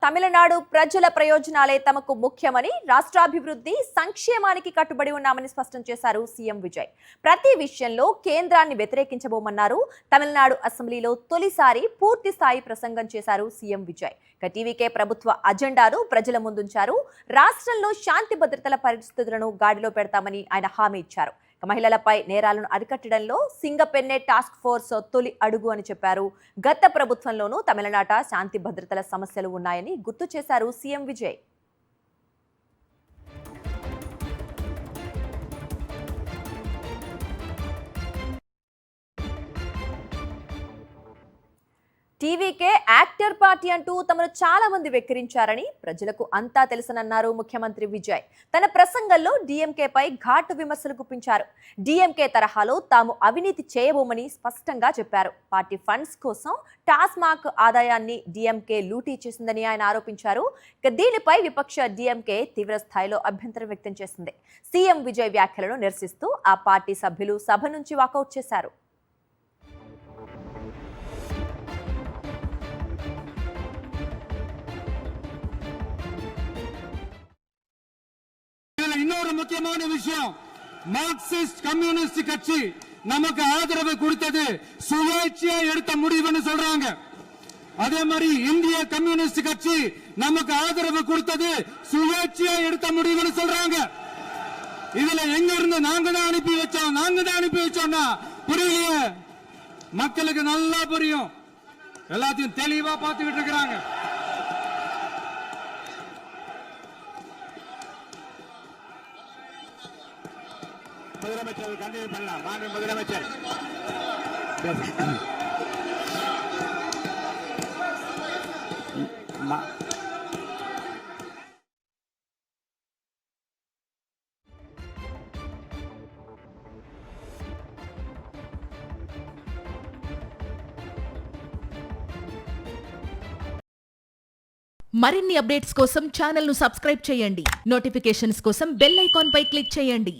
తమిళనాడు ప్రజల ప్రయోజనాలే తమకు ముఖ్యమని, రాష్ట్రాభివృద్ధి సంక్షేమానికి కట్టుబడి ఉన్నామని స్పష్టం చేశారు సీఎం విజయ్. ప్రతి విషయంలో కేంద్రాన్ని వ్యతిరేకించబోమన్నారు. తమిళనాడు అసెంబ్లీలో తొలిసారి పూర్తి స్థాయి ప్రసంగం చేశారు సీఎం విజయ్. టీవీకే ప్రభుత్వ అజెండాను ప్రజల ముందుంచారు. రాష్ట్రంలో శాంతి భద్రతల పరిస్థితులను గాడిలో పెడతామని ఆయన హామీ ఇచ్చారు. మహిళలపై నేరాలను అరికట్టడంలో సింగపెన్నె టాస్క్ ఫోర్స్ తొలి అడుగు అని చెప్పారు. గత ప్రభుత్వంలోనూ తమిళనాట శాంతి భద్రతల సమస్యలు ఉన్నాయని గుర్తు చేశారు CM Vijay. TVK actor party అంటూ తమను చాలా మంది వెక్కిరించారని ప్రజలకు అంతా తెలుసనన్నారు ముఖ్యమంత్రి విజయ్. తన ప్రసంగంలో డీఎంకేపై ఘాటు విమర్శలు గుప్పించారు. డీఎంకే తరహాలో తాము అవినీతి చేయబోమని స్పష్టంగా చెప్పారు. పార్టీ ఫండ్స్ కోసం టాస్మాక్ ఆదాయాన్ని డీఎంకే లూటీ చేసిందని ఆయన ఆరోపించారు. దీనిపై విపక్ష డీఎంకే తీవ్ర స్థాయిలో అభ్యంతరం వ్యక్తం చేసింది. సీఎం విజయ్ వ్యాఖ్యలను నిరసిస్తూ ఆ పార్టీ సభ్యులు సభ నుంచి వాకౌట్ చేశారు. இன்னொரு முக்கியமான விஷயம், மார்க்சிஸ்ட் கம்யூனிஸ்ட் கட்சி நமக்கு ஆதரவு கொடுத்தது சுயேட்சையா எடுத்த முடிவுன்னு சொல்றாங்க. அதே மாதிரி இந்திய கம்யூனிஸ்ட் கட்சி நமக்கு ஆதரவு கொடுத்தது சுயேட்சையா எடுத்த முடிவுன்னு சொல்றாங்க. இதுல எங்க இருந்து நாங்க தான் அனுப்பி வச்சோம்னா புரியலையே. மக்களுக்கு நல்லா புரியும், எல்லாத்தையும் தெளிவா பார்த்துக்கிட்டு இருக்கிறாங்க. முதலமைச்சர் கண்டினியூ பண்ணலாம். வாங்க முதலமைச்சர். మరిన్ని అప్డేట్స్ కోసం ఛానల్ ను సబ్స్క్రైబ్ చేయండి. నోటిఫికేషన్స్ కోసం బెల్ ఐకాన్ పై క్లిక్ చేయండి.